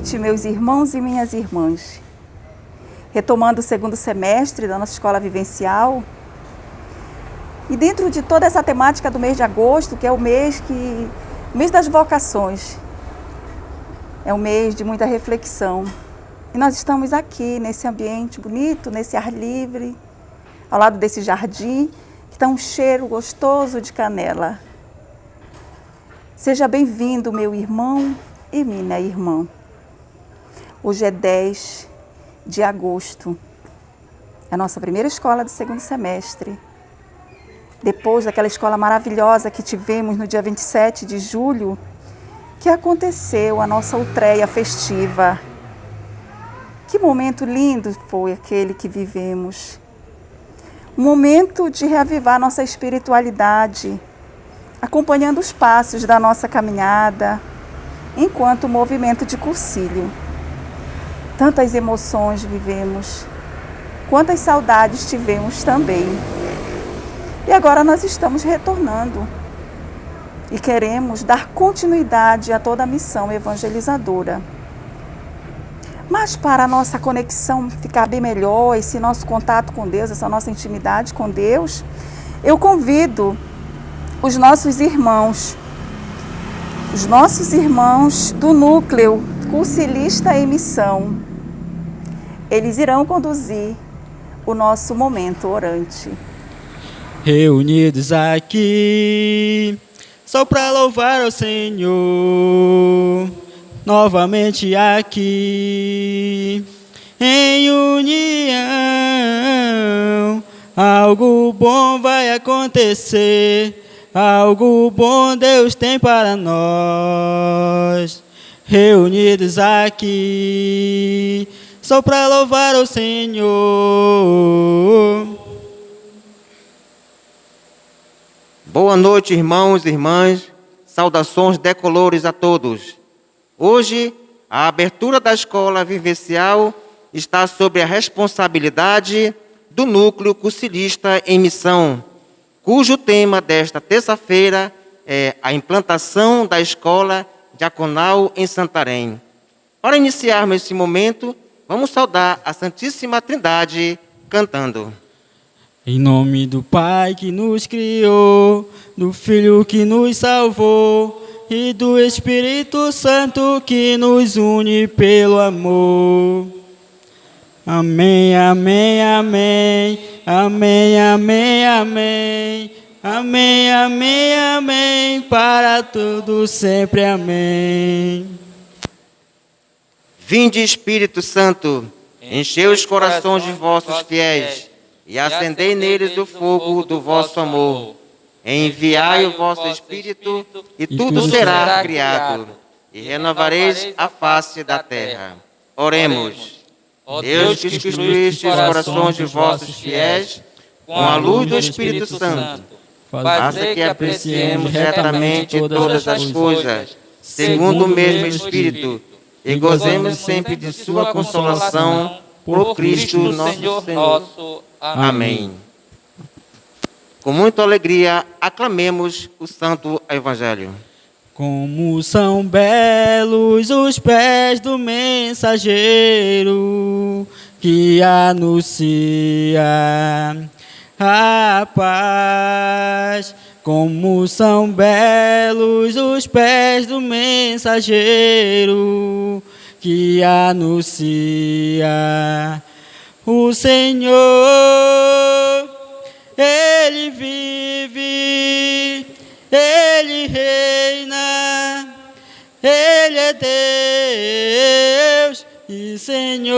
noite, meus irmãos e minhas irmãs. Retomando o segundo semestre da nossa escola vivencial. E dentro de toda essa temática do mês de agosto, que é o mês das vocações, é um mês de muita reflexão. E nós estamos aqui nesse ambiente bonito, nesse ar livre, ao lado desse jardim, que está um cheiro gostoso de canela. Seja bem-vindo, meu irmão e minha irmã. Hoje é 10 de agosto, é a nossa primeira escola do segundo semestre. Depois daquela escola maravilhosa que tivemos no dia 27 de julho, que aconteceu a nossa utreia festiva. Que momento lindo foi aquele que vivemos. Um momento de reavivar nossa espiritualidade, acompanhando os passos da nossa caminhada, enquanto movimento de cursilho. Tantas emoções vivemos, quantas saudades tivemos também. E agora nós estamos retornando e queremos dar continuidade a toda a missão evangelizadora. Mas para a nossa conexão ficar bem melhor, esse nosso contato com Deus, essa nossa intimidade com Deus, eu convido os nossos irmãos do núcleo Cursilista em Missão. Eles irão conduzir o nosso momento orante. Reunidos aqui, só para louvar ao Senhor, novamente aqui, em união, algo bom vai acontecer. Algo bom Deus tem para nós, reunidos aqui, só para louvar o Senhor. Boa noite, irmãos e irmãs, saudações decolores a todos. Hoje, a abertura da escola vivencial está sob a responsabilidade do Núcleo Cursilista em Missão, cujo tema desta terça-feira é a implantação da escola diaconal em Santarém. Para iniciarmos esse momento, vamos saudar a Santíssima Trindade cantando. Em nome do Pai que nos criou, do Filho que nos salvou e do Espírito Santo que nos une pelo amor. Amém, amém, amém. Amém, amém, amém, amém, amém, amém, para tudo sempre, amém. Vinde, Espírito Santo, enchei os corações de vossos fiéis e acendei neles o fogo do vosso amor. Enviai o vosso Espírito e tudo será criado, e renovareis a face da terra. Oremos. Deus que instruíste os corações de vossos fiéis com a luz do Espírito Santo, faça que apreciemos retamente todas as coisas, segundo o mesmo Espírito, e gozemos sempre de sua consolação, por Cristo nosso Senhor. Amém. Com muita alegria, aclamemos o Santo Evangelho. Como são belos os pés do mensageiro que anuncia a paz. Como são belos os pés do mensageiro que anuncia o Senhor. Ele vive, Ele reina, Ele é Deus e Senhor.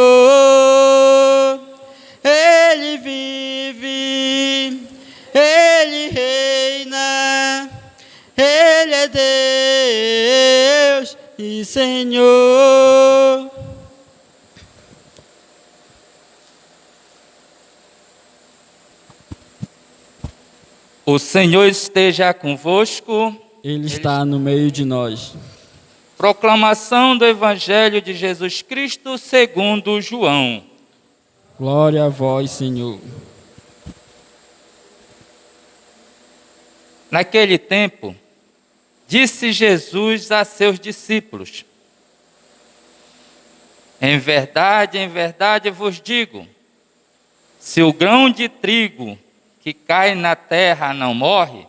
Ele vive, Ele reina, Ele é Deus e Senhor. O Senhor esteja convosco. Ele está no meio de nós. Proclamação do Evangelho de Jesus Cristo segundo João. Glória a vós, Senhor. Naquele tempo, disse Jesus a seus discípulos: Em verdade vos digo, se o grão de trigo que cai na terra não morre,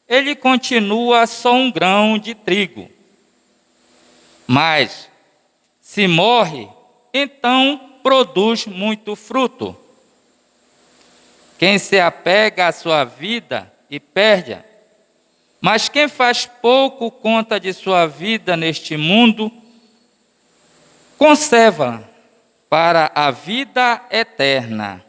ele continua só um grão de trigo. Mas, se morre, então produz muito fruto. Quem se apega à sua vida e perde-a, mas quem faz pouco conta de sua vida neste mundo, conserva para a vida eterna.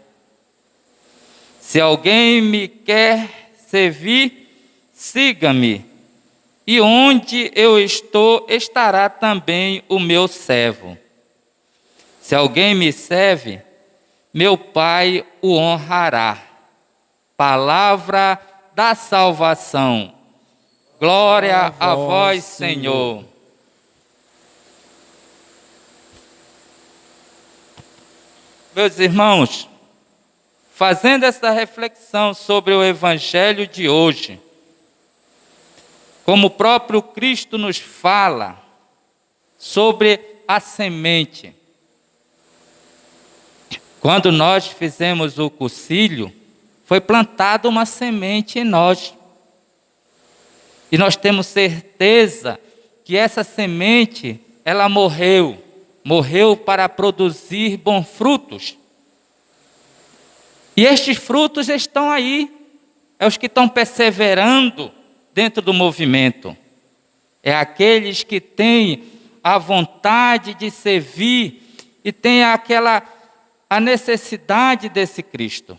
Se alguém me quer servir, siga-me, e onde eu estou, estará também o meu servo. Se alguém me serve, meu Pai o honrará. Palavra da salvação. Glória a vós, Senhor. Meus irmãos, fazendo essa reflexão sobre o Evangelho de hoje, como o próprio Cristo nos fala sobre a semente. Quando nós fizemos o concílio, foi plantada uma semente em nós. E nós temos certeza que essa semente, ela morreu para produzir bons frutos. E estes frutos estão aí, é os que estão perseverando dentro do movimento. É aqueles que têm a vontade de servir e têm a necessidade desse Cristo.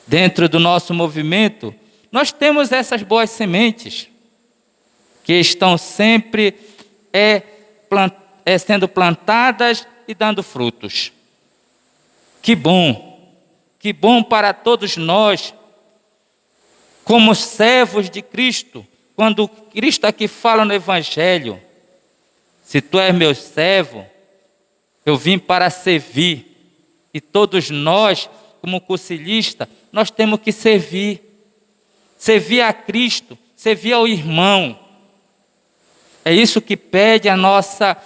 Dentro do nosso movimento, nós temos essas boas sementes que estão sempre sendo plantadas e dando frutos. Que bom para todos nós, como servos de Cristo, quando Cristo aqui fala no Evangelho, se tu és meu servo, eu vim para servir. E todos nós, como concilista, nós temos que servir a Cristo, servir ao irmão. É isso que pede a nossa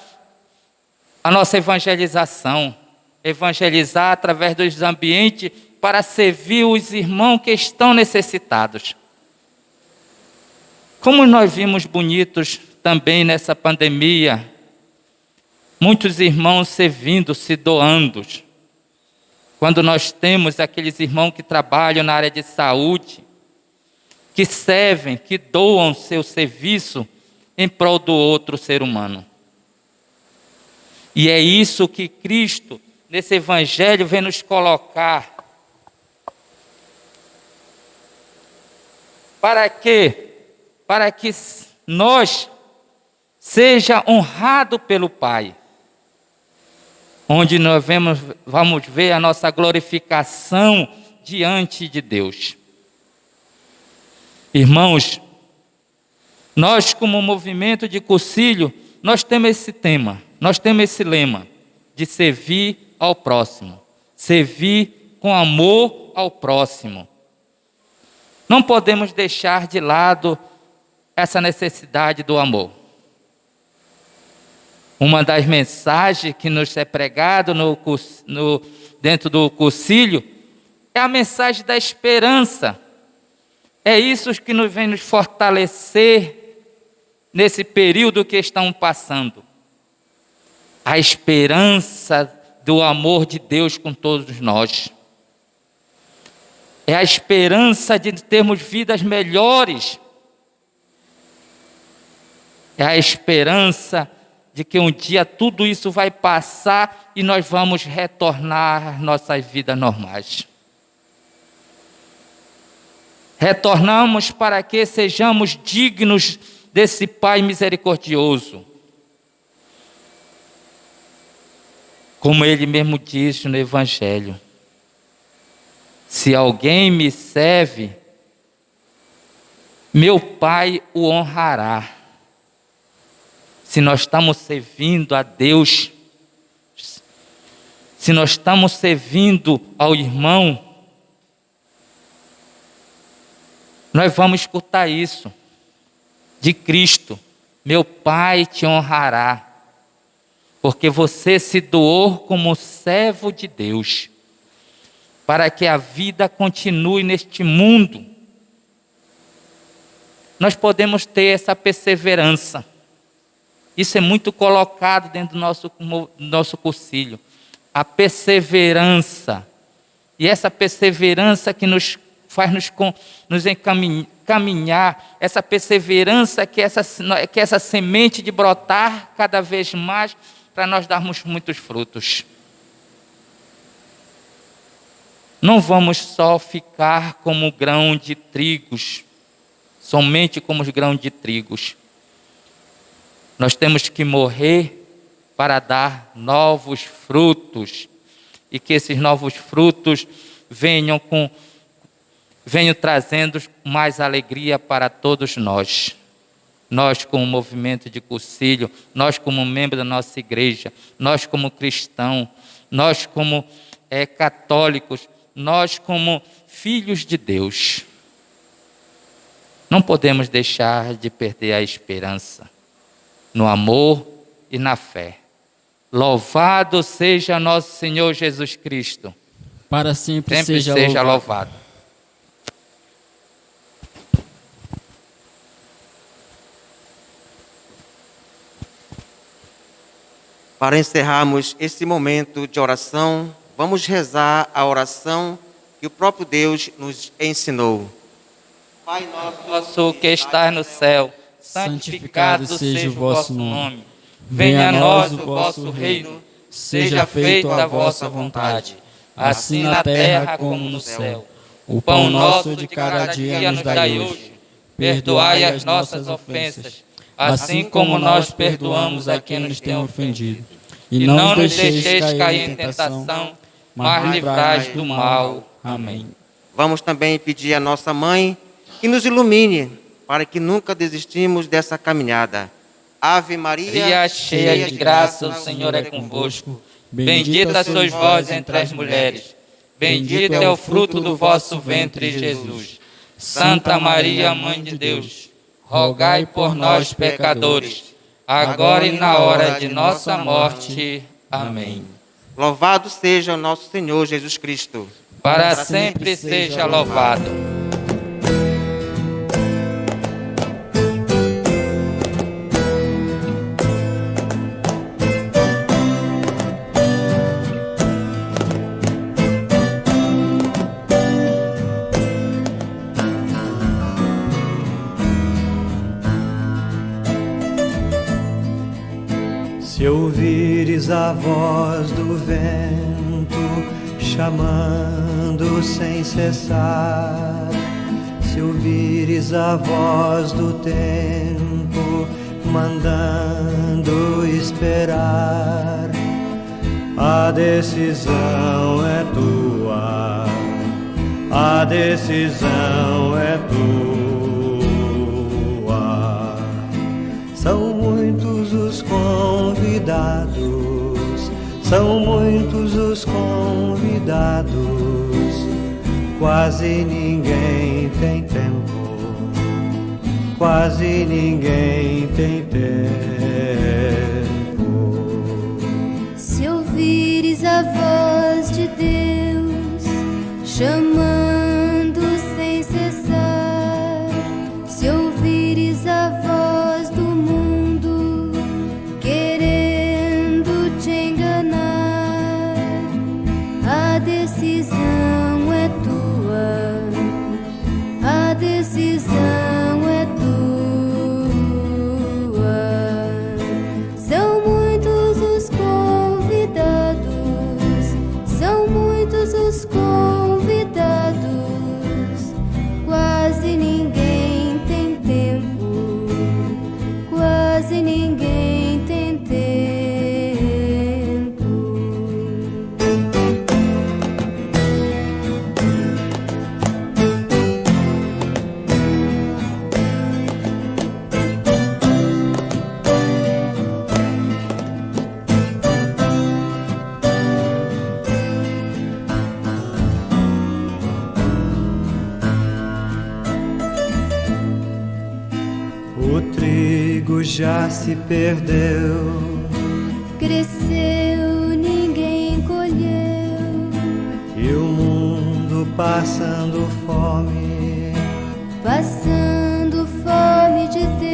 evangelização. Evangelizar através dos ambientes para servir os irmãos que estão necessitados. Como nós vimos bonitos também nessa pandemia, muitos irmãos servindo, se doando. Quando nós temos aqueles irmãos que trabalham na área de saúde, que servem, que doam seu serviço em prol do outro ser humano. E é isso que Cristo, nesse Evangelho, vem nos colocar. Para quê? Para que nós seja honrado pelo Pai. Onde nós vamos ver a nossa glorificação diante de Deus. Irmãos, nós como movimento de concílio, nós temos esse tema, nós temos esse lema de servir ao próximo, servir com amor ao próximo. Não podemos deixar de lado essa necessidade do amor. Uma das mensagens que nos é pregada dentro do concílio é a mensagem da esperança. É isso que nos vem nos fortalecer nesse período que estamos passando. A esperança do amor de Deus com todos nós. É a esperança de termos vidas melhores. É a esperança de que um dia tudo isso vai passar e nós vamos retornar às nossas vidas normais. Retornamos para que sejamos dignos desse Pai misericordioso. Como Ele mesmo diz no Evangelho, se alguém me serve, meu Pai o honrará. Se nós estamos servindo a Deus, se nós estamos servindo ao irmão, nós vamos escutar isso de Cristo. Meu Pai te honrará. porque você se doou como servo de Deus, para que a vida continue neste mundo. Nós podemos ter essa perseverança. Isso é muito colocado dentro do nosso concílio. A perseverança. E essa perseverança que nos faz nos encaminhar, essa perseverança que essa semente de brotar cada vez mais para nós darmos muitos frutos. Não vamos só ficar como grão de trigos, somente como os grãos de trigos. Nós temos que morrer para dar novos frutos, e que esses novos frutos venham trazendo mais alegria para todos nós. Nós como movimento de concílio, nós como membro da nossa igreja, nós como cristãos, nós como católicos, nós como filhos de Deus. Não podemos deixar de perder a esperança no amor e na fé. Louvado seja nosso Senhor Jesus Cristo. Para sempre seja louvado. Para encerrarmos esse momento de oração, vamos rezar a oração que o próprio Deus nos ensinou. Pai nosso que estás no céu, santificado seja o vosso nome. Venha a nós o vosso reino, seja feita a vossa vontade, assim na terra como no céu. O pão nosso de cada dia nos dai hoje. Perdoai as nossas ofensas, assim como nós perdoamos a quem nos tem ofendido. E não nos deixeis cair em tentação, mas livrai-nos do mal. Amém. Vamos também pedir à nossa mãe que nos ilumine, para que nunca desistimos dessa caminhada. Ave Maria, cheia de graça, o Senhor é convosco. Bendita sois vós entre as mulheres. Bendito é o fruto do vosso ventre, Jesus. Santa Maria, Mãe de Deus, rogai por nós, pecadores, agora e na hora de nossa morte. Amém. Louvado seja o nosso Senhor Jesus Cristo. Para sempre seja louvado. Se ouvires a voz do vento chamando sem cessar, se ouvires a voz do tempo mandando esperar, a decisão é tua, a decisão é tua. São muitos os convidados, são muitos os convidados, quase ninguém tem tempo, quase ninguém tem tempo. Se ouvires a voz de Deus chamando sem cessar, se ouvires a voz do mundo querendo te enganar, a decisão é tua, a decisão é tua. São muitos os convidados, são muitos os convidados, quase ninguém tem tempo, quase ninguém tem tempo. O trigo já se perdeu, Cresceu passando fome, passando fome de Deus.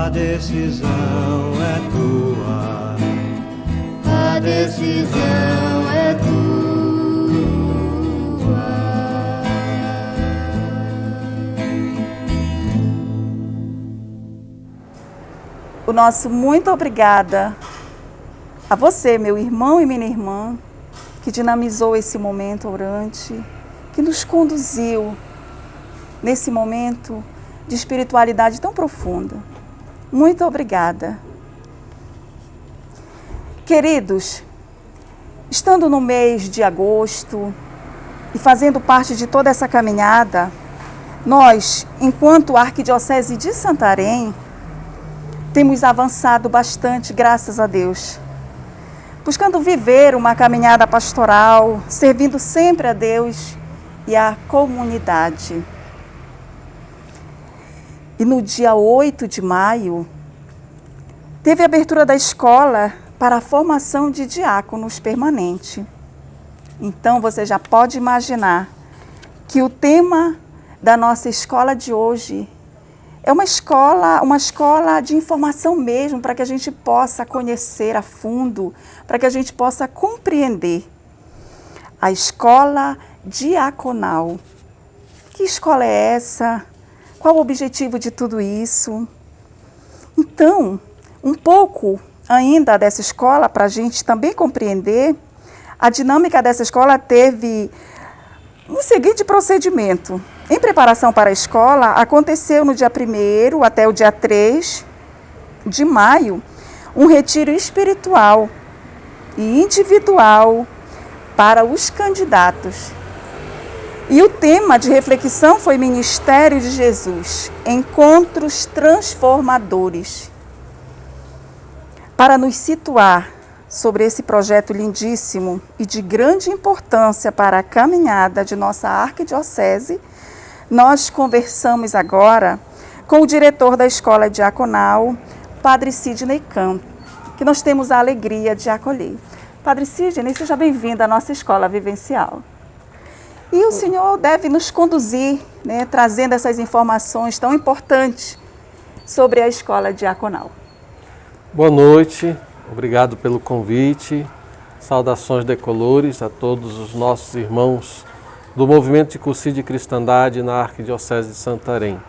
a decisão é tua, A decisão é tua. O nosso muito obrigada a você, meu irmão e minha irmã, que dinamizou esse momento orante, que nos conduziu nesse momento de espiritualidade tão profunda. Muito obrigada. Queridos, estando no mês de agosto e fazendo parte de toda essa caminhada, nós, enquanto Arquidiocese de Santarém, temos avançado bastante, graças a Deus, buscando viver uma caminhada pastoral, servindo sempre a Deus e à comunidade. E no dia 8 de maio, teve a abertura da escola para a formação de diáconos permanente. Então, você já pode imaginar que o tema da nossa escola de hoje é uma escola de informação mesmo, para que a gente possa conhecer a fundo, para que a gente possa compreender. A escola diaconal. Que escola é essa? Qual o objetivo de tudo isso? Então, um pouco ainda dessa escola, para a gente também compreender, a dinâmica dessa escola teve um seguinte procedimento. Em preparação para a escola, aconteceu no dia 1º até o dia 3 de maio, um retiro espiritual e individual para os candidatos. E o tema de reflexão foi Ministério de Jesus, Encontros Transformadores. Para nos situar sobre esse projeto lindíssimo e de grande importância para a caminhada de nossa arquidiocese, nós conversamos agora com o diretor da Escola Diaconal, Padre Sidney Campo, que nós temos a alegria de acolher. Padre Sidney, seja bem-vindo à nossa escola vivencial. E o senhor deve nos conduzir, né, trazendo essas informações tão importantes sobre a Escola Diaconal. Boa noite, obrigado pelo convite. Saudações decolores a todos os nossos irmãos do Movimento de Cursilho de Cristandade na Arquidiocese de Santarém.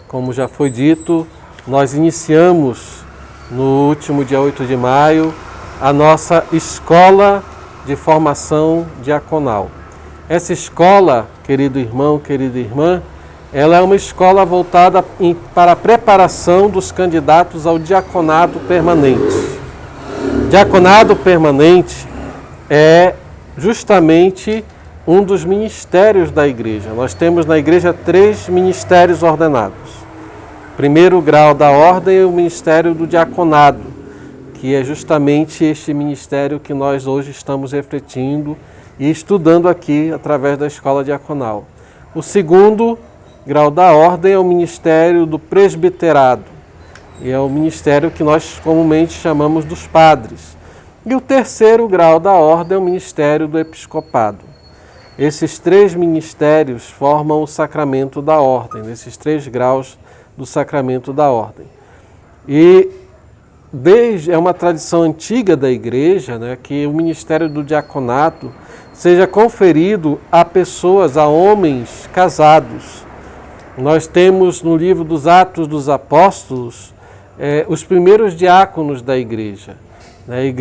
Como já foi dito, nós iniciamos no último dia 8 de maio a nossa Escola de Formação Diaconal. Essa escola, querido irmão, querida irmã, ela é uma escola voltada para a preparação dos candidatos ao diaconado permanente. Diaconado permanente é justamente um dos ministérios da igreja. Nós temos na igreja 3 ministérios ordenados. Primeiro grau da ordem é o ministério do diaconado, que é justamente este ministério que nós hoje estamos refletindo e estudando aqui através da escola diaconal. O segundo grau da ordem é o ministério do presbiterado, e é o ministério que nós comumente chamamos dos padres. E o terceiro grau da ordem é o ministério do episcopado. Esses 3 ministérios formam o sacramento da ordem, esses 3 graus do sacramento da ordem. E é uma tradição antiga da igreja, né, que o ministério do diaconato seja conferido a pessoas, a homens casados. Nós temos no livro dos Atos dos Apóstolos os primeiros diáconos da igreja.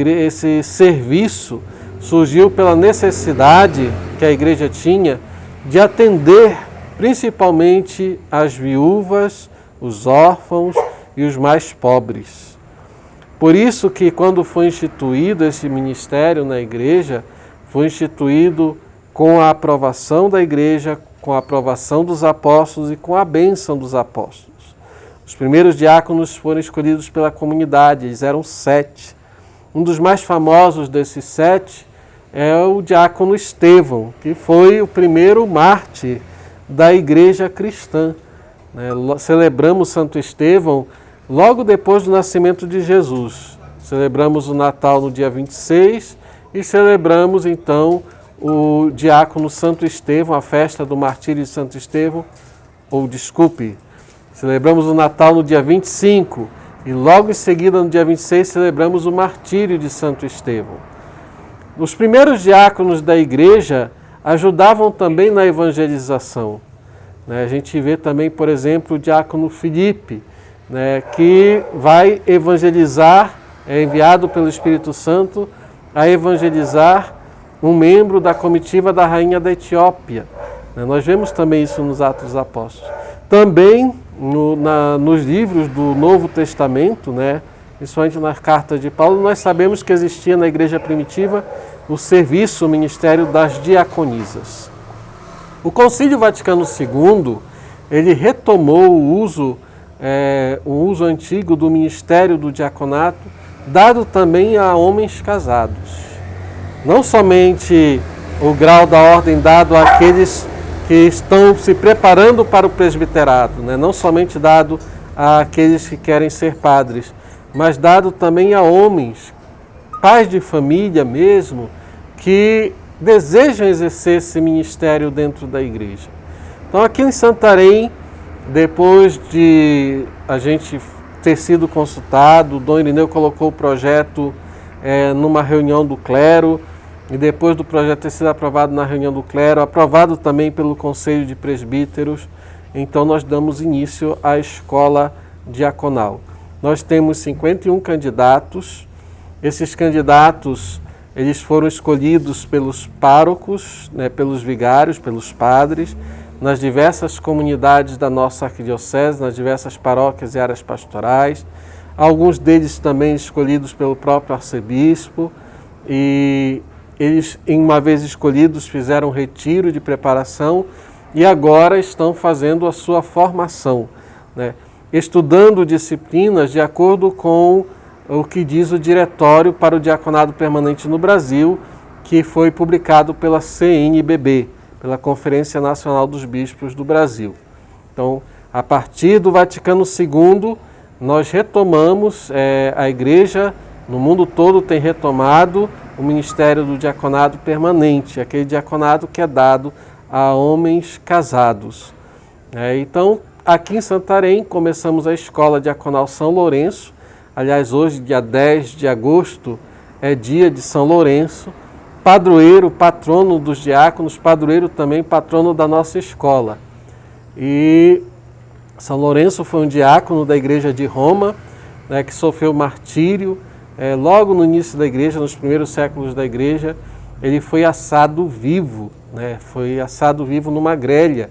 Esse serviço surgiu pela necessidade que a igreja tinha de atender principalmente as viúvas, os órfãos e os mais pobres. Por isso que quando foi instituído esse ministério na igreja, foi instituído com a aprovação da igreja, com a aprovação dos apóstolos e com a bênção dos apóstolos. Os primeiros diáconos foram escolhidos pela comunidade, eles eram 7. Um dos mais famosos desses 7 é o diácono Estevão, que foi o primeiro mártir da igreja cristã. Celebramos Santo Estevão logo depois do nascimento de Jesus. Celebramos o Natal no dia 26 e celebramos então o diácono Santo Estevão, a festa do martírio de Santo Estevão, celebramos o Natal no dia 25 e logo em seguida, no dia 26, celebramos o martírio de Santo Estevão. Os primeiros diáconos da igreja ajudavam também na evangelização. A gente vê também, por exemplo, o diácono Filipe, que vai evangelizar, é enviado pelo Espírito Santo a evangelizar um membro da comitiva da rainha da Etiópia. Nós vemos também isso nos Atos dos Apóstolos. Também nos livros do Novo Testamento, principalmente nas cartas de Paulo, nós sabemos que existia na igreja primitiva o serviço, o ministério das diaconisas. O Concílio Vaticano II, ele retomou o uso antigo do ministério do diaconato, dado também a homens casados. Não somente o grau da ordem dado àqueles que estão se preparando para o presbiterado, não somente dado àqueles que querem ser padres, mas dado também a homens, pais de família mesmo, que desejam exercer esse ministério dentro da igreja. Então, aqui em Santarém, depois de a gente ter sido consultado, o Dom Irineu colocou o projeto numa reunião do clero, e depois do projeto ter sido aprovado na reunião do clero, aprovado também pelo Conselho de Presbíteros, então nós damos início à escola diaconal. Nós temos 51 candidatos. Esses candidatos, eles foram escolhidos pelos párocos, pelos vigários, pelos padres, nas diversas comunidades da nossa arquidiocese, nas diversas paróquias e áreas pastorais. Alguns deles também escolhidos pelo próprio arcebispo, e eles, uma vez escolhidos, fizeram um retiro de preparação e agora estão fazendo a sua formação, estudando disciplinas de acordo com o que diz o Diretório para o Diaconado Permanente no Brasil, que foi publicado pela CNBB, pela Conferência Nacional dos Bispos do Brasil. Então, a partir do Vaticano II, nós retomamos, a Igreja no mundo todo tem retomado o ministério do diaconado permanente, aquele diaconado que é dado a homens casados. Então, aqui em Santarém, começamos a Escola Diaconal São Lourenço. Aliás, hoje, dia 10 de agosto, é dia de São Lourenço, padroeiro, patrono dos diáconos, padroeiro também, patrono da nossa escola. E São Lourenço foi um diácono da Igreja de Roma, que sofreu martírio. Logo no início da igreja, nos primeiros séculos da igreja, ele foi assado vivo, foi assado vivo numa grelha.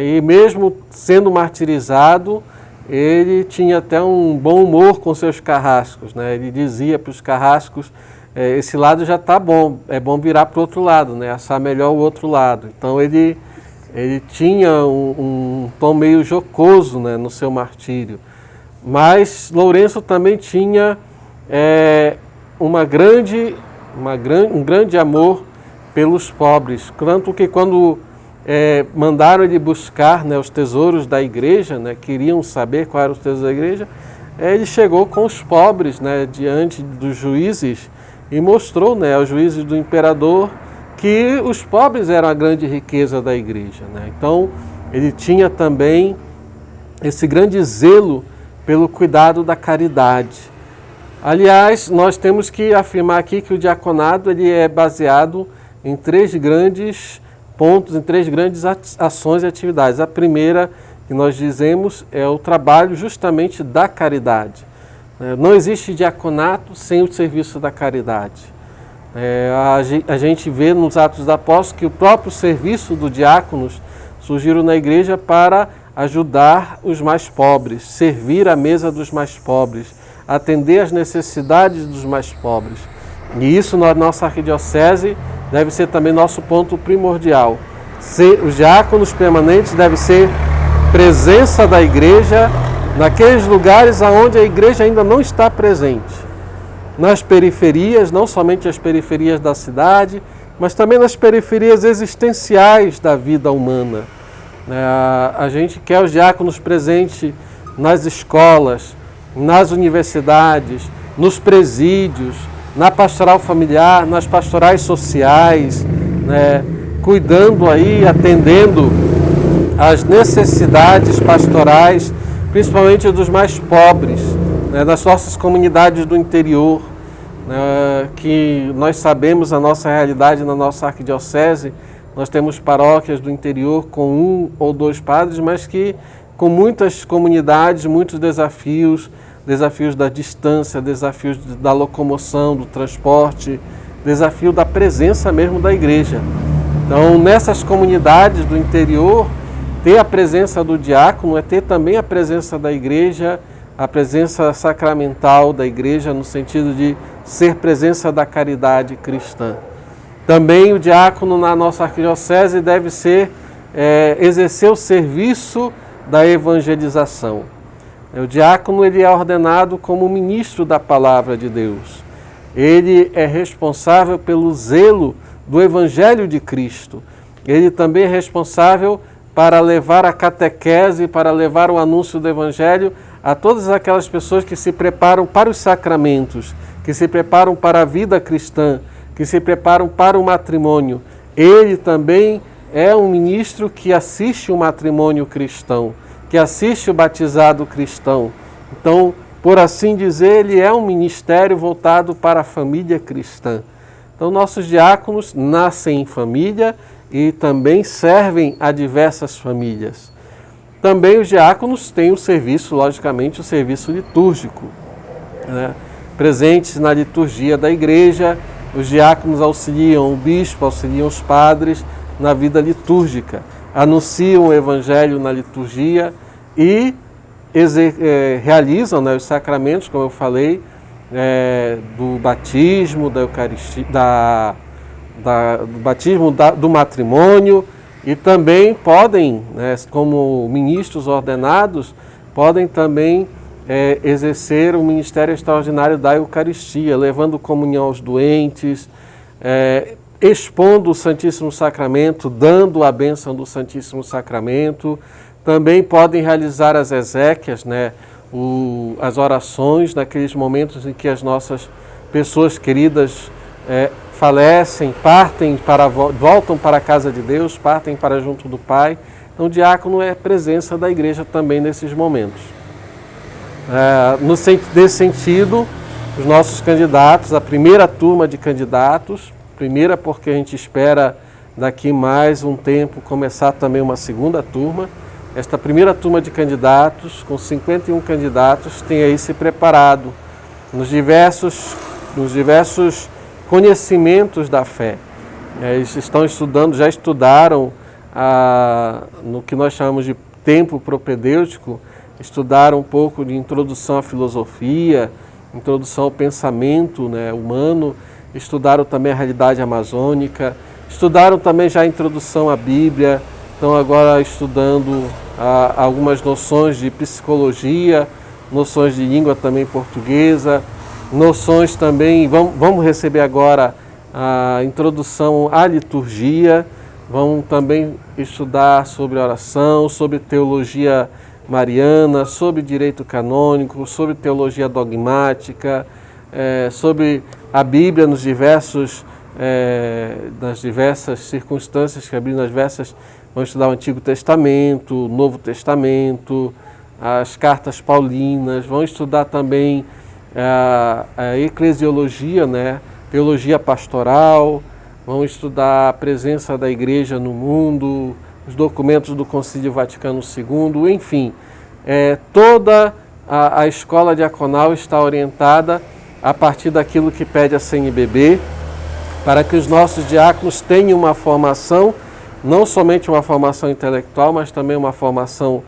E mesmo sendo martirizado, ele tinha até um bom humor com seus carrascos. Ele dizia para os carrascos, esse lado já está bom, é bom virar para o outro lado, assar melhor o outro lado. Então ele tinha um tom meio jocoso, no seu martírio. Mas Lourenço também tinha um grande amor pelos pobres, tanto que quando mandaram ele buscar os tesouros da igreja, queriam saber quais eram os tesouros da igreja, ele chegou com os pobres diante dos juízes e mostrou aos juízes do imperador que os pobres eram a grande riqueza da igreja. Então, ele tinha também esse grande zelo pelo cuidado da caridade. Aliás, nós temos que afirmar aqui que o diaconado ele é baseado em 3 grandes pontos, em 3 grandes ações e atividades. A primeira que nós dizemos é o trabalho justamente da caridade. Não existe diaconato sem o serviço da caridade. A gente vê nos Atos dos Apóstolos que o próprio serviço do diáconos surgiu na igreja para ajudar os mais pobres, servir à mesa dos mais pobres, atender às necessidades dos mais pobres. E isso na nossa arquidiocese deve ser também nosso ponto primordial. Os diáconos permanentes devem ser presença da igreja naqueles lugares onde a igreja ainda não está presente. Nas periferias, não somente as periferias da cidade, mas também nas periferias existenciais da vida humana. A gente quer os diáconos presentes nas escolas, nas universidades, nos presídios, na pastoral familiar, nas pastorais sociais, né, cuidando aí, atendendo às necessidades pastorais, principalmente dos mais pobres, né, das nossas comunidades do interior, né, que nós sabemos a nossa realidade na nossa arquidiocese. Nós temos paróquias do interior com 1 ou 2 padres, mas que com muitas comunidades, muitos desafios, desafios da distância, desafios da locomoção, do transporte, desafio da presença mesmo da igreja. Então, nessas comunidades do interior, ter a presença do diácono é ter também a presença da igreja, a presença sacramental da igreja, no sentido de ser presença da caridade cristã. Também o diácono na nossa arquidiocese deve exercer o serviço da evangelização. O diácono ele é ordenado como ministro da palavra de Deus. Ele é responsável pelo zelo do Evangelho de Cristo. Ele também é responsável para levar a catequese, para levar o anúncio do Evangelho a todas aquelas pessoas que se preparam para os sacramentos, que se preparam para a vida cristã, que se preparam para o matrimônio. Ele também é um ministro que assiste o matrimônio cristão, que assiste o batizado cristão. Então, por assim dizer, ele é um ministério voltado para a família cristã. Então, nossos diáconos nascem em família e também servem a diversas famílias. Também os diáconos têm o serviço, logicamente, o serviço litúrgico, né? Presentes na liturgia da igreja, os diáconos auxiliam o bispo, auxiliam os padres na vida litúrgica, anunciam o evangelho na liturgia e realizam, né, os sacramentos, como eu falei, do batismo, da Eucaristia, do batismo, do matrimônio, e também podem, né, como ministros ordenados, podem também exercer o ministério extraordinário da Eucaristia, levando comunhão aos doentes, expondo o Santíssimo Sacramento, dando a bênção do Santíssimo Sacramento. Também podem realizar as exéquias, né, as orações naqueles momentos em que as nossas pessoas queridas falecem, voltam para a casa de Deus, partem para junto do Pai. Então, o diácono é presença da igreja também nesses momentos. Nesse sentido, os nossos candidatos, a primeira turma de candidatos, primeira porque a gente espera daqui mais um tempo começar também uma segunda turma. Esta primeira turma de candidatos, com 51 candidatos, tem aí se preparado nos diversos conhecimentos da fé. Eles estão estudando, já estudaram no que nós chamamos de tempo propedêutico, estudaram um pouco de introdução à filosofia, introdução ao pensamento, né, humano, estudaram também a realidade amazônica, estudaram também já a introdução à Bíblia, estão agora estudando algumas noções de psicologia, noções de língua também portuguesa, noções também, vamos receber agora a introdução à liturgia, vão também estudar sobre oração, sobre teologia mariana, sobre direito canônico, sobre teologia dogmática, sobre a Bíblia nas diversas circunstâncias que a Bíblia, vão estudar o Antigo Testamento, o Novo Testamento, as cartas paulinas, vão estudar também a eclesiologia, né? Teologia pastoral, vão estudar a presença da igreja no mundo, os documentos do Concílio Vaticano II, enfim, toda a escola diaconal está orientada a partir daquilo que pede a CNBB, para que os nossos diáconos tenham uma formação, não somente uma formação intelectual, mas também uma formação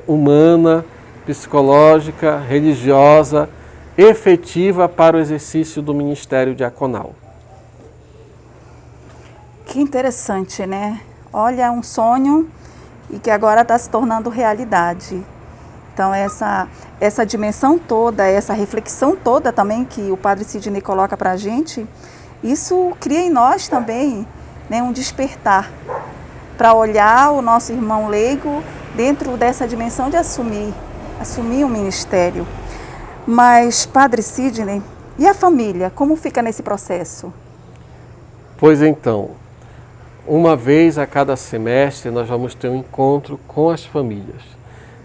humana, psicológica, religiosa, efetiva para o exercício do ministério diaconal. Que interessante, né? Olha, um sonho e que agora está se tornando realidade. Então, essa dimensão toda, essa reflexão toda também que o Padre Sidney coloca para a gente, isso cria em nós também, né, um despertar para olhar o nosso irmão leigo dentro dessa dimensão de assumir o ministério. Mas, Padre Sidney, e a família, como fica nesse processo? Pois então, uma vez a cada semestre nós vamos ter um encontro com as famílias.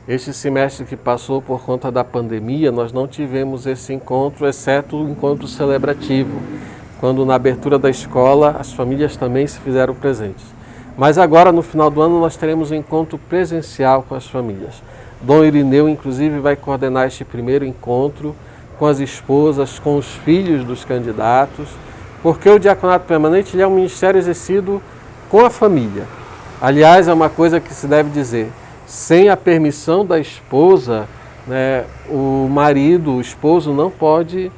Este semestre que passou por conta da pandemia, nós não tivemos esse encontro, exceto o encontro celebrativo, quando na abertura da escola as famílias também se fizeram presentes. Mas agora, no final do ano, nós teremos um encontro presencial com as famílias. Dom Irineu, inclusive, vai coordenar este primeiro encontro com as esposas, com os filhos dos candidatos, porque o diaconato permanente ele é um ministério exercido com a família. Aliás, é uma coisa que se deve dizer, sem a permissão da esposa, né, o marido, o esposo, não pode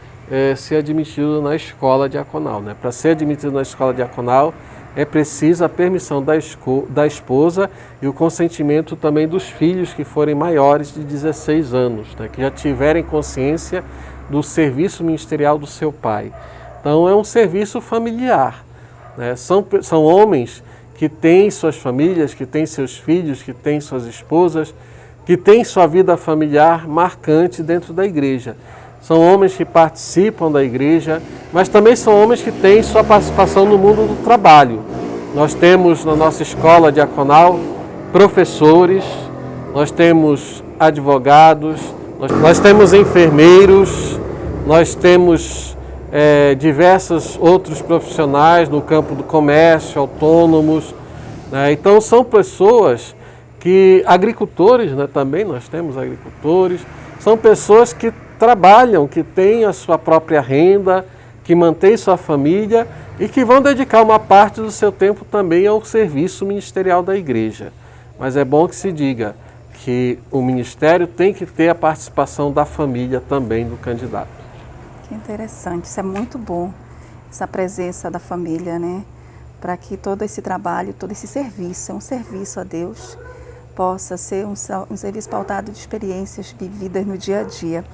ser admitido na escola diaconal. Né? Para ser admitido na escola diaconal, é preciso a permissão da esposa e o consentimento também dos filhos que forem maiores de 16 anos, né, que já tiverem consciência do serviço ministerial do seu pai. Então é um serviço familiar. Né? São homens que têm suas famílias, que têm seus filhos, que têm suas esposas, que têm sua vida familiar marcante dentro da igreja. São homens que participam da igreja, mas também são homens que têm sua participação no mundo do trabalho. Nós temos na nossa escola diaconal professores, nós temos advogados, nós temos enfermeiros, nós temos diversos outros profissionais no campo do comércio, autônomos. Né? Então são pessoas que, agricultores, né? Também nós temos agricultores, são pessoas que trabalham, que têm a sua própria renda, que mantêm sua família e que vão dedicar uma parte do seu tempo também ao serviço ministerial da igreja. Mas é bom que se diga que o ministério tem que ter a participação da família também do candidato. Que interessante, isso é muito bom, essa presença da família, né? Para que todo esse trabalho, todo esse serviço, um serviço a Deus, possa ser um serviço pautado de experiências vividas no dia a dia.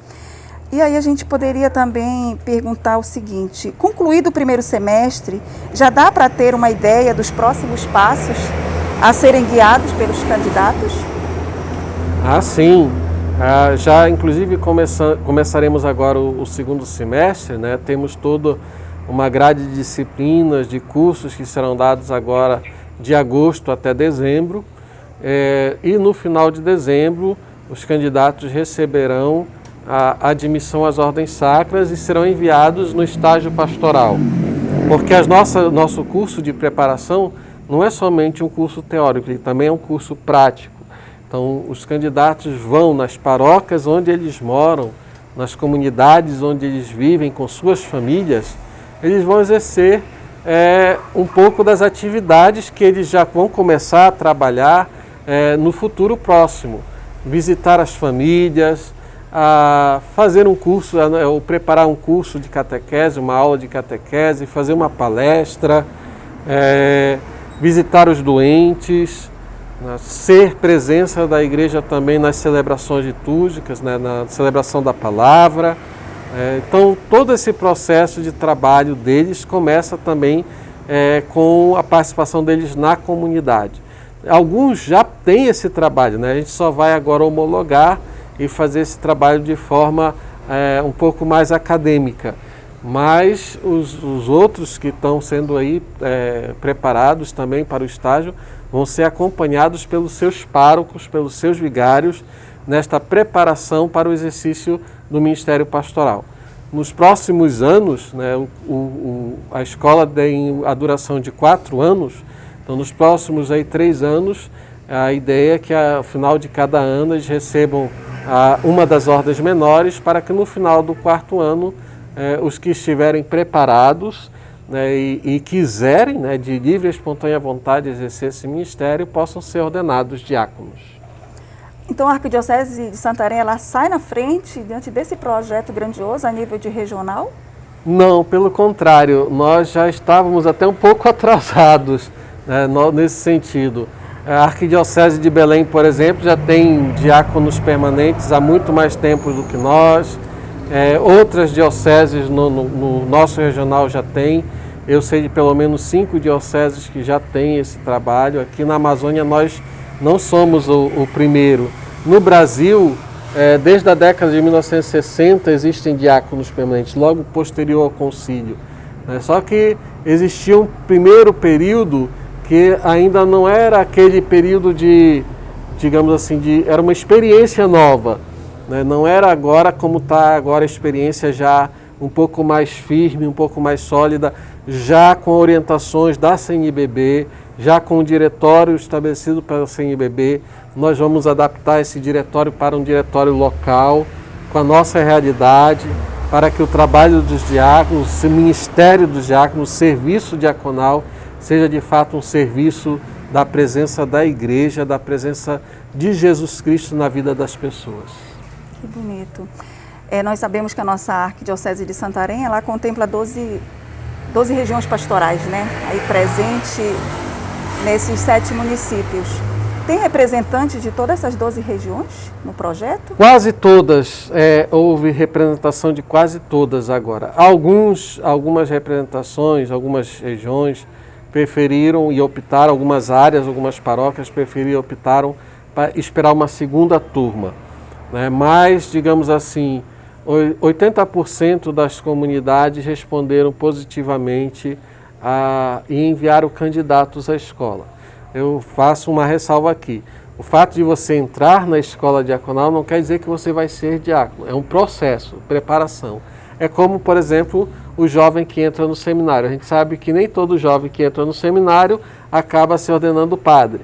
E aí a gente poderia também perguntar o seguinte, concluído o primeiro semestre, já dá para ter uma ideia dos próximos passos a serem guiados pelos candidatos? Ah, sim. Já inclusive começaremos agora o segundo semestre, né? Temos toda uma grade de disciplinas, de cursos que serão dados agora de agosto até dezembro. E no final de dezembro, os candidatos receberão a admissão às ordens sacras e serão enviados no estágio pastoral. Porque nosso curso de preparação não é somente um curso teórico, ele também é um curso prático. Então, os candidatos vão nas paróquias onde eles moram, nas comunidades onde eles vivem com suas famílias, eles vão exercer um pouco das atividades que eles já vão começar a trabalhar no futuro próximo. Visitar as famílias, fazer um curso, ou preparar um curso de catequese, uma aula de catequese, fazer uma palestra, visitar os doentes, ser presença da igreja também nas celebrações litúrgicas, né, na celebração da palavra. Então, todo esse processo de trabalho deles começa também com a participação deles na comunidade. Alguns já têm esse trabalho, né? A gente só vai agora homologar e fazer esse trabalho de forma um pouco mais acadêmica. Mas os outros que estão sendo aí preparados também para o estágio vão ser acompanhados pelos seus párocos, pelos seus vigários, nesta preparação para o exercício do ministério pastoral. Nos próximos anos, né, a escola tem a duração de 4 anos, então nos próximos 3 anos, a ideia é que ao final de cada ano eles recebam uma das ordens menores, para que no final do 4º ano os que estiverem preparados, né, e quiserem, né, de livre e espontânea vontade exercer esse ministério, possam ser ordenados diáconos. Então a Arquidiocese de Santarém, ela sai na frente diante desse projeto grandioso a nível de regional? Não, pelo contrário, nós já estávamos até um pouco atrasados, né, nesse sentido. A Arquidiocese de Belém, por exemplo, já tem diáconos permanentes há muito mais tempo do que nós. Outras dioceses no nosso regional já tem. Eu sei de pelo menos 5 dioceses que já têm esse trabalho. Aqui na Amazônia nós não somos o primeiro. No Brasil, desde a década de 1960 existem diáconos permanentes, logo posterior ao concílio. Só que existia um primeiro período que ainda não era aquele período de, digamos assim, era uma experiência nova, né? Não era agora como está agora a experiência já um pouco mais firme, um pouco mais sólida, já com orientações da CNBB, já com o diretório estabelecido pela CNBB. Nós vamos adaptar esse diretório para um diretório local, com a nossa realidade, para que o trabalho dos diáconos, o ministério dos diáconos, o serviço diaconal, seja de fato um serviço da presença da igreja, da presença de Jesus Cristo na vida das pessoas. Que bonito. Nós sabemos que a nossa Arquidiocese de Santarém, ela contempla 12 regiões pastorais, né? Aí presente nesses 7 municípios. Tem representantes de todas essas 12 regiões no projeto? Quase todas, houve representação de quase todas agora. Algumas representações, algumas regiões preferiram e optaram, algumas áreas, algumas paróquias optaram para esperar uma segunda turma, né? Mas, digamos assim, 80% das comunidades responderam positivamente e enviaram candidatos à escola. Eu faço uma ressalva aqui. O fato de você entrar na escola diaconal não quer dizer que você vai ser diácono. É um processo, preparação. É como, por exemplo, o jovem que entra no seminário. A gente sabe que nem todo jovem que entra no seminário acaba se ordenando padre.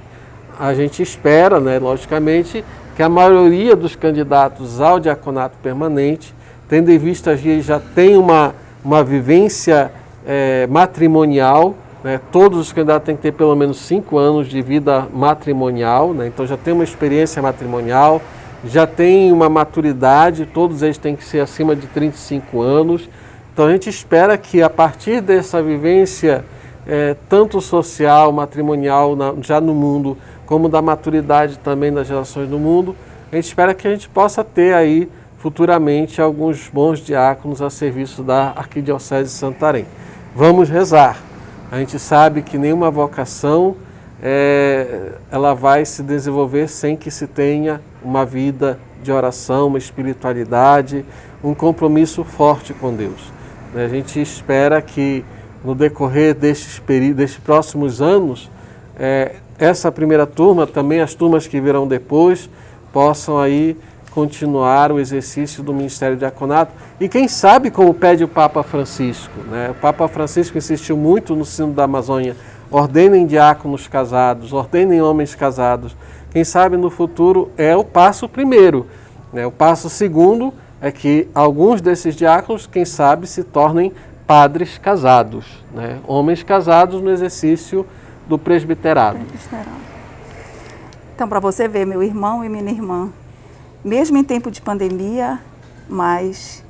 A gente espera, né, logicamente, que a maioria dos candidatos ao diaconato permanente, tendo em vista que já tem uma vivência matrimonial, né, todos os candidatos têm que ter pelo menos 5 anos de vida matrimonial, né, então já tem uma experiência matrimonial, já tem uma maturidade, todos eles têm que ser acima de 35 anos. Então a gente espera que a partir dessa vivência, tanto social, matrimonial, já no mundo, como da maturidade também das relações no mundo, a gente espera que a gente possa ter aí futuramente alguns bons diáconos a serviço da Arquidiocese de Santarém. Vamos rezar. A gente sabe que nenhuma vocação ela vai se desenvolver sem que se tenha uma vida de oração, uma espiritualidade, um compromisso forte com Deus. A gente espera que no decorrer destes próximos anos, essa primeira turma, também as turmas que virão depois, possam aí continuar o exercício do Ministério Diaconato e quem sabe, como pede o Papa Francisco, né? O Papa Francisco insistiu muito no Sínodo da Amazônia, ordenem diáconos casados, ordenem homens casados. Quem sabe no futuro é o passo primeiro, né? O passo segundo é que alguns desses diáconos, quem sabe, se tornem padres casados, né? Homens casados no exercício do presbiterado. Então, para você ver, meu irmão e minha irmã, mesmo em tempo de pandemia, mas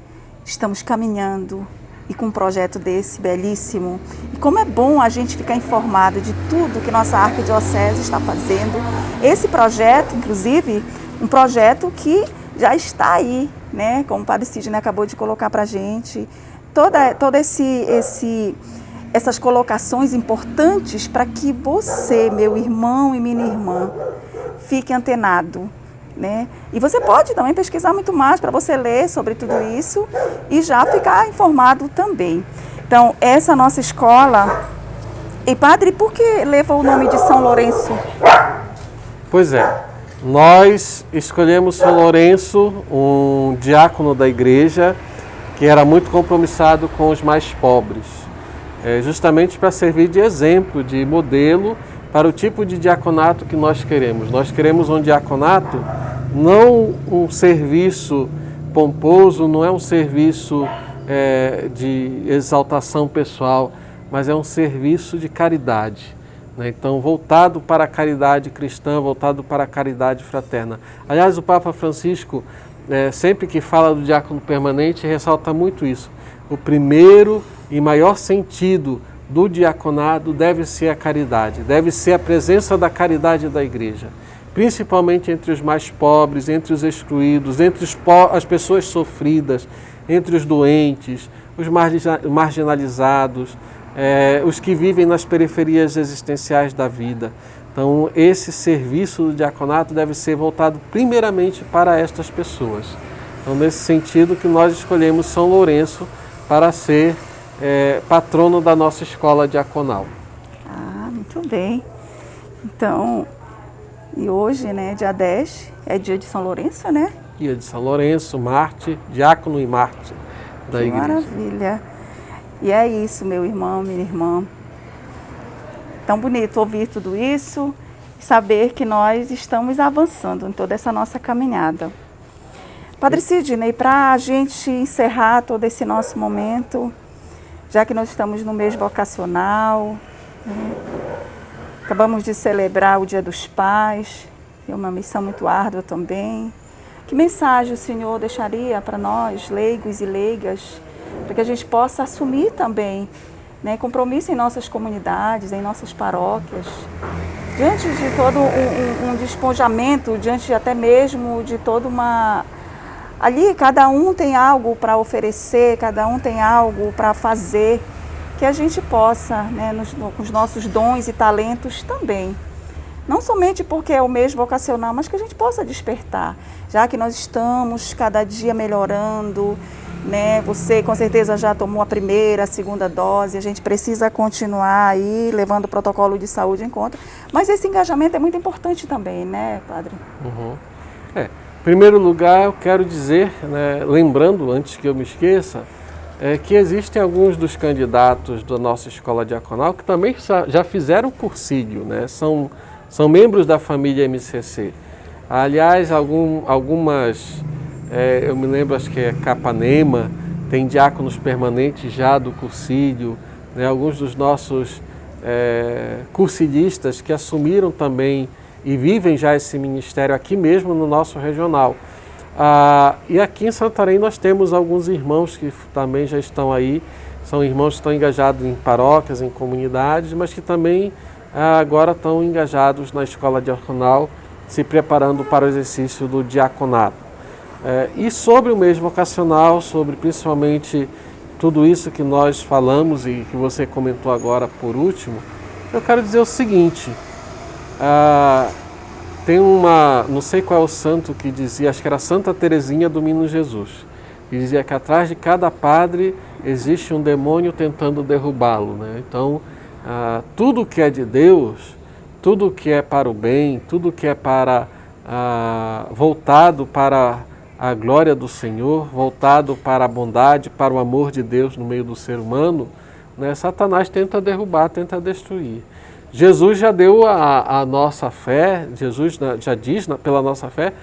estamos caminhando e com um projeto desse belíssimo. E como é bom a gente ficar informado de tudo que nossa Arquidiocese está fazendo. Esse projeto, inclusive, um projeto que já está aí, né? Como o Padre Sidney acabou de colocar para a gente. Essas colocações importantes para que você, meu irmão e minha irmã, fique antenado, né? E você pode também pesquisar muito mais para você ler sobre tudo isso e já ficar informado também. Então, essa nossa escola... E padre, por que leva o nome de São Lourenço? Pois é, nós escolhemos São Lourenço, um diácono da igreja, que era muito compromissado com os mais pobres, justamente para servir de exemplo, de modelo para o tipo de diaconato que nós queremos. Nós queremos um diaconato, não um serviço pomposo, não é um serviço de exaltação pessoal, mas é um serviço de caridade, né? Então, voltado para a caridade cristã, voltado para a caridade fraterna. Aliás, o Papa Francisco, sempre que fala do diácono permanente, ressalta muito isso. O primeiro e maior sentido do diaconado deve ser a caridade, deve ser a presença da caridade da igreja, principalmente entre os mais pobres, entre os excluídos, entre as pessoas sofridas, entre os doentes, os marginalizados, os que vivem nas periferias existenciais da vida. Então, esse serviço do diaconato deve ser voltado primeiramente para estas pessoas. Então, nesse sentido que nós escolhemos São Lourenço para ser patrono da nossa escola diaconal. Muito Tudo bem. Então, e hoje, né, dia 10, é dia de São Lourenço, né? Dia de São Lourenço, Marte, diácono e Marte da Que igreja. maravilha. E é isso, meu irmão, minha irmã. Tão bonito ouvir tudo isso e saber que nós estamos avançando em toda essa nossa caminhada. Padre Sidney, para a gente encerrar todo esse nosso momento, já que nós estamos no mês vocacional, né? Acabamos de celebrar o Dia dos Pais, é uma missão muito árdua também. Que mensagem o Senhor deixaria para nós, leigos e leigas, para que a gente possa assumir também, né, compromisso em nossas comunidades, em nossas paróquias, diante de todo um despojamento, diante até mesmo de toda uma... Ali cada um tem algo para oferecer, cada um tem algo para fazer, que a gente possa, né, com os nossos dons e talentos também. Não somente porque é o mês vocacional, mas que a gente possa despertar, já que nós estamos cada dia melhorando, né? Você com certeza já tomou a primeira, a segunda dose, a gente precisa continuar aí levando o protocolo de saúde em conta, mas esse engajamento é muito importante também, né, Padre? Uhum. Em primeiro lugar, eu quero dizer, né, lembrando, antes que eu me esqueça, que existem alguns dos candidatos da nossa escola diaconal que também já fizeram cursílio, né? São membros da família MCC. Aliás, algumas, eu me lembro, acho que é Capanema, tem diáconos permanentes já do cursílio, né? Alguns dos nossos cursilistas que assumiram também e vivem já esse ministério aqui mesmo no nosso regional. E aqui em Santarém nós temos alguns irmãos que também já estão aí, são irmãos que estão engajados em paróquias, em comunidades, mas que também agora estão engajados na escola diaconal, se preparando para o exercício do diaconado. E sobre o mês vocacional, sobre principalmente tudo isso que nós falamos e que você comentou agora por último, eu quero dizer o seguinte, tem não sei qual é o santo que dizia, acho que era Santa Teresinha do Menino Jesus, que dizia que atrás de cada padre existe um demônio tentando derrubá-lo, né? Então, tudo que é de Deus, tudo que é para o bem, tudo que é para voltado para a glória do Senhor, voltado para a bondade, para o amor de Deus no meio do ser humano, né? Satanás tenta derrubar, tenta destruir. Jesus já deu a nossa fé, Jesus já diz pela nossa fé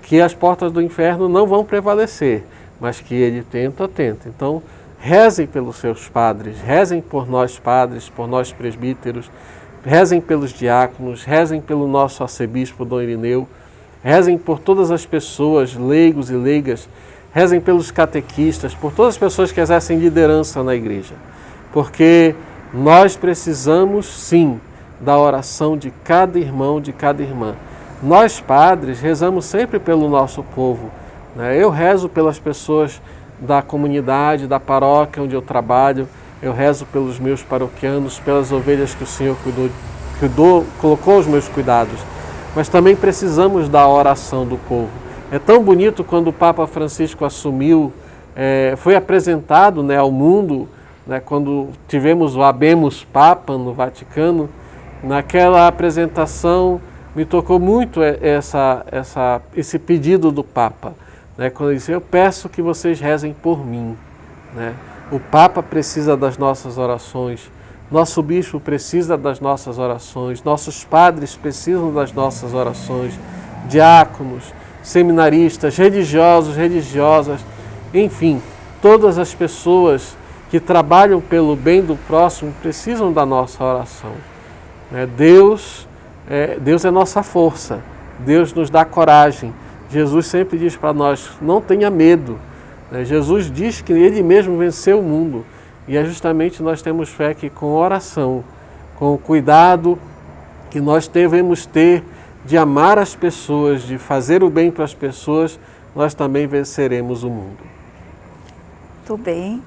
que as portas do inferno não vão prevalecer, mas que ele tenta. Então, rezem pelos seus padres, rezem por nós padres, por nós presbíteros, rezem pelos diáconos, rezem pelo nosso arcebispo Dom Irineu, rezem por todas as pessoas, leigos e leigas, rezem pelos catequistas, por todas as pessoas que exercem liderança na igreja, porque nós precisamos sim da oração de cada irmão, de cada irmã. Nós padres rezamos sempre pelo nosso povo, né? Eu rezo pelas pessoas da comunidade, da paróquia onde eu trabalho, eu rezo pelos meus paroquianos, pelas ovelhas que o Senhor colocou aos meus cuidados, mas também precisamos da oração do povo. É tão bonito quando o Papa Francisco assumiu, foi apresentado, né, ao mundo, né, quando tivemos o Habemus Papa no Vaticano. Naquela apresentação me tocou muito esse pedido do Papa, né? Quando ele disse, eu peço que vocês rezem por mim, né? O Papa precisa das nossas orações, nosso bispo precisa das nossas orações, nossos padres precisam das nossas orações, diáconos, seminaristas, religiosos, religiosas, enfim, todas as pessoas que trabalham pelo bem do próximo precisam da nossa oração. Deus é nossa força, Deus nos dá coragem. Jesus sempre diz para nós, não tenha medo. Jesus diz que Ele mesmo venceu o mundo. E é justamente nós temos fé que com oração, com o cuidado que nós devemos ter de amar as pessoas, de fazer o bem para as pessoas, nós também venceremos o mundo. Muito bem.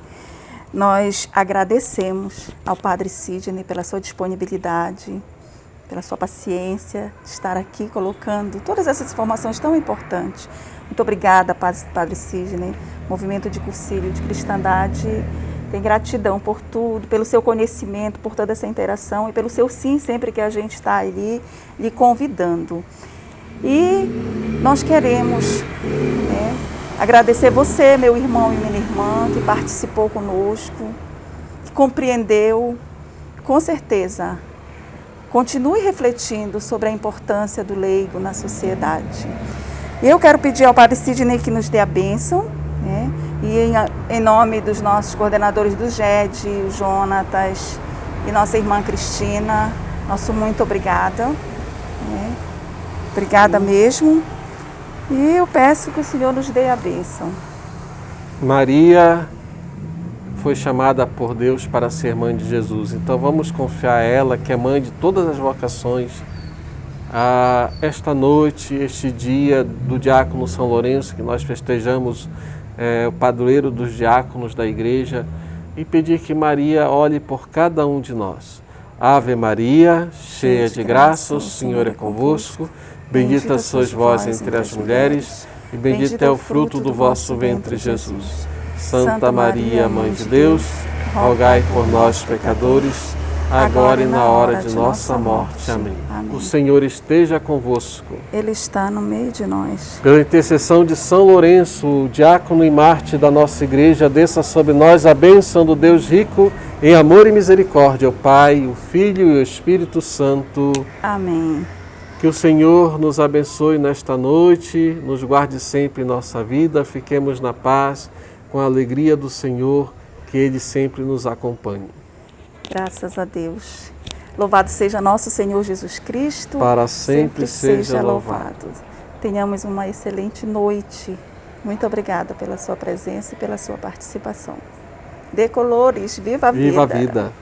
Nós agradecemos ao Padre Sidney pela sua disponibilidade, pela sua paciência de estar aqui colocando todas essas informações tão importantes. Muito obrigada, Padre Sidney. O Movimento de Cursílio de Cristandade tem gratidão por tudo, pelo seu conhecimento, por toda essa interação e pelo seu sim sempre que a gente está ali lhe convidando. E nós queremos agradecer você, meu irmão e minha irmã, que participou conosco, que compreendeu, com certeza. Continue refletindo sobre a importância do leigo na sociedade. Eu quero pedir ao Padre Sidney que nos dê a bênção, e em nome dos nossos coordenadores do GED, o Jonatas e nossa irmã Cristina, nosso muito obrigada. Obrigada mesmo. E eu peço que o Senhor nos dê a bênção. Maria foi chamada por Deus para ser mãe de Jesus. Então vamos confiar a ela, que é mãe de todas as vocações, esta noite, este dia do diácono São Lourenço, que nós festejamos o padroeiro dos diáconos da igreja, e pedir que Maria olhe por cada um de nós. Ave Maria, cheia de graça, o Senhor é convosco. Bendita sois vós entre as mulheres, e bendito é o fruto do vosso ventre, Jesus. Santa Maria, Mãe de Deus, rogai por nós, pecadores, agora e na hora de nossa morte. Amém. O Senhor esteja convosco. Ele está no meio de nós. Pela intercessão de São Lourenço, o diácono e mártir da nossa igreja, desça sobre nós a bênção do Deus rico em amor e misericórdia, o Pai, o Filho e o Espírito Santo. Amém. Que o Senhor nos abençoe nesta noite, nos guarde sempre em nossa vida, fiquemos na paz, com a alegria do Senhor, que Ele sempre nos acompanhe. Graças a Deus. Louvado seja nosso Senhor Jesus Cristo. Para sempre seja louvado. Tenhamos uma excelente noite. Muito obrigada pela sua presença e pela sua participação. Decolores, viva a vida! Viva a vida!